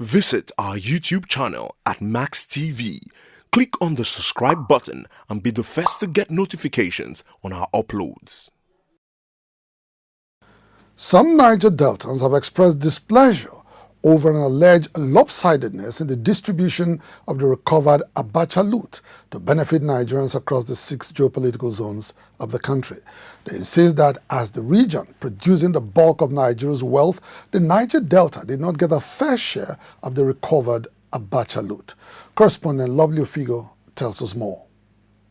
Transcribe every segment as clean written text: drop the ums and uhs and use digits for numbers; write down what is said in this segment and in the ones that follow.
Visit our YouTube channel at Max TV. Click on the subscribe button and be the first to get notifications on our uploads. Some Niger Deltans have expressed displeasure over an alleged lopsidedness in the distribution of the recovered Abacha loot to benefit Nigerians across the 6 geopolitical zones of the country. They insist that as the region producing the bulk of Nigeria's wealth, the Niger Delta did not get a fair share of the recovered Abacha loot. Correspondent Lovely Ofigo tells us more.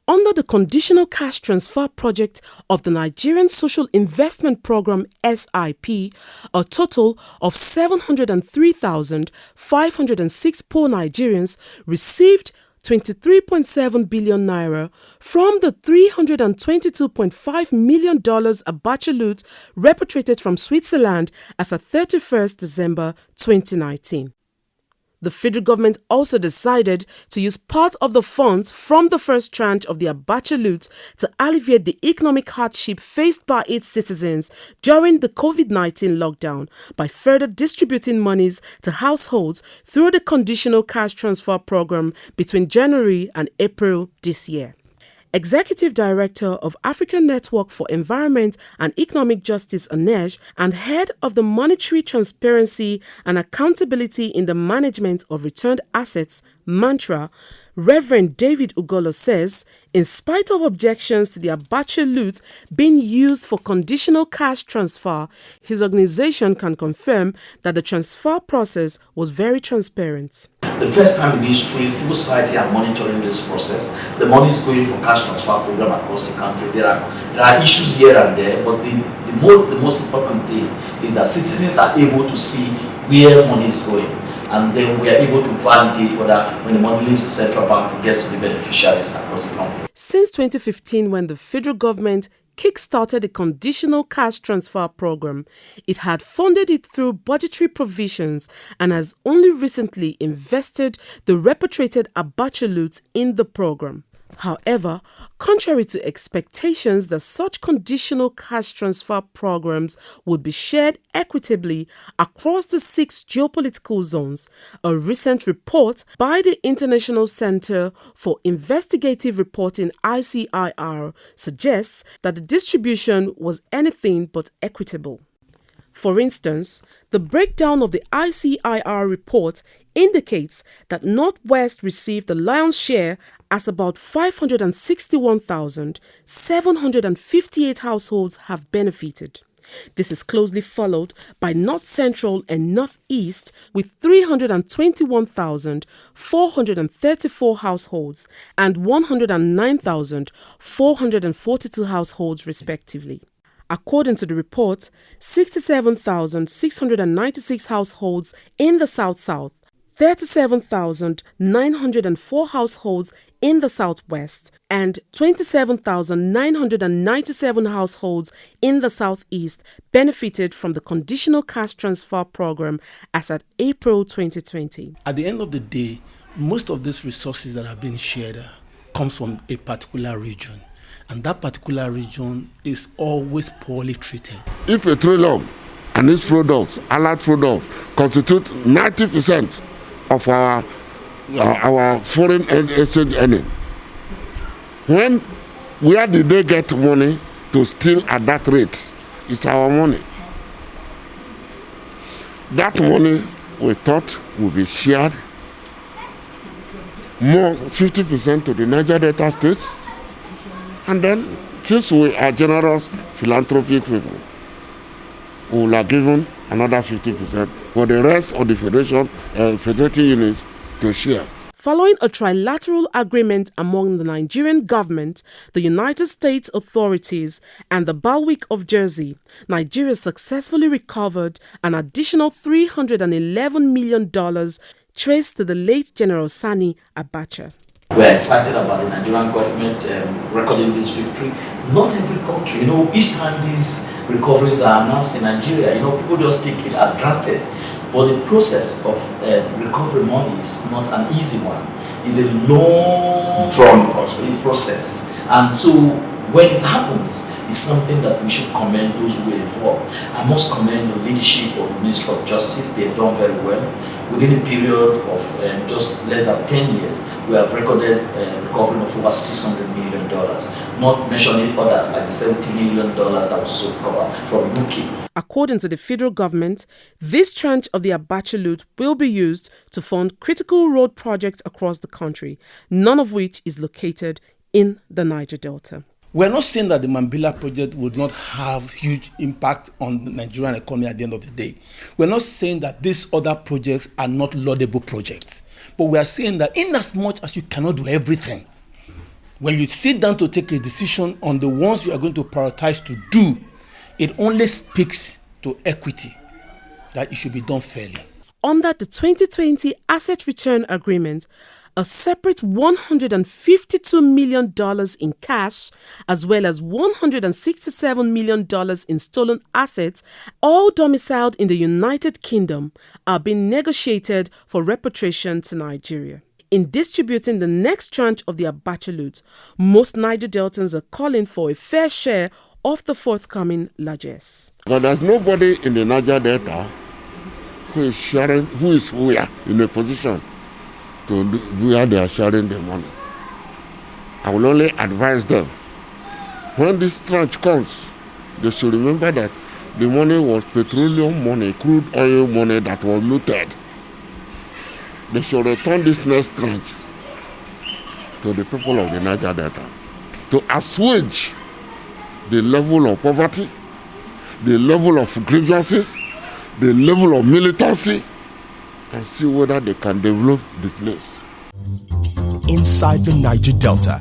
Under the Conditional Cash Transfer Project of the Nigerian Social Investment Program SIP, a total of 703,506 poor Nigerians received 23.7 billion naira from the $322.5 million Abacha loot repatriated from Switzerland as at 31st December 2019. The federal government also decided to use part of the funds from the first tranche of the Abacha loot to alleviate the economic hardship faced by its citizens during the COVID-19 lockdown by further distributing monies to households through the Conditional Cash Transfer Program between January and April this year. Executive Director of African Network for Environment and Economic Justice ANEJ and Head of the Monetary Transparency and Accountability in the Management of Returned Assets, MANTRA, Reverend David Ugolo says, in spite of objections to the Abacha loot being used for conditional cash transfer, his organization can confirm that the transfer process was very transparent. The first time in history, civil society are monitoring this process. The money is going for cash transfer program across the country. There are issues here and there, but the most important thing is that citizens are able to see where money is going. And then we are able to validate whether when the money leaves the central bank, it gets to the beneficiaries across the country. Since 2015, when the federal government kick-started the Conditional Cash Transfer Program, it had funded it through budgetary provisions and has only recently invested the repatriated Abacha loot in the program. However, contrary to expectations that such conditional cash transfer programs would be shared equitably across the 6 geopolitical zones, a recent report by the International Center for Investigative Reporting (ICIR) suggests that the distribution was anything but equitable. For instance, the breakdown of the ICIR report indicates that Northwest received the lion's share as about 561,758 households have benefited. This is closely followed by North Central and Northeast with 321,434 households and 109,442 households respectively. According to the report, 67,696 households in the South-South, 37,904 households in the Southwest, and 27,997 households in the Southeast benefited from the Conditional Cash Transfer Program as at April 2020. At the end of the day, most of these resources that have been shared comes from a particular region. And that particular region is always poorly treated. If petroleum and its products, allied products, constitute 90% of our foreign exchange earning, where did they get money to steal at that rate? It's our money. That money we thought would be shared more 50% to the Niger Delta states. And then, since we are generous philanthropic people, we will have given another 50% for the rest of the federating units to share. Following a trilateral agreement among the Nigerian government, the United States authorities, and the Bailiwick of Jersey, Nigeria successfully recovered an additional $311 million traced to the late General Sani Abacha. We are excited about the Nigerian government recording this victory. Not every country, each time these recoveries are announced in Nigeria, people just take it as granted. But the process of recovery money is not an easy one. It's a long drawn process. And so when it happens, it's something that we should commend those who were involved. I must commend the leadership of the Ministry of Justice. They've done very well. within a period of just less than 10 years, we have recorded recovery of over $600 million, not mentioning others like the $70 million that was also recovered from UK. According to the federal government, this tranche of the Abacha loot will be used to fund critical road projects across the country, none of which is located in the Niger Delta. We're not saying that the Mambila project would not have huge impact on the Nigerian economy at the end of the day. We're not saying that these other projects are not laudable projects. But we are saying that in as much as you cannot do everything, when you sit down to take a decision on the ones you are going to prioritize to do, it only speaks to equity, that it should be done fairly. Under the 2020 Asset Return Agreement, a separate $152 million in cash, as well as $167 million in stolen assets, all domiciled in the United Kingdom, are being negotiated for repatriation to Nigeria. In distributing the next tranche of the Abacha loot, most Niger Deltans are calling for a fair share of the forthcoming largesse. But there's nobody in the Niger Delta who is in a position to where they are sharing the money. I will only advise them, when this tranche comes, they should remember that the money was petroleum money, crude oil money that was looted. They should return this next tranche to the people of the Niger Delta to assuage the level of poverty, the level of grievances, the level of militancy, and see whether they can develop the place. Inside the Niger Delta,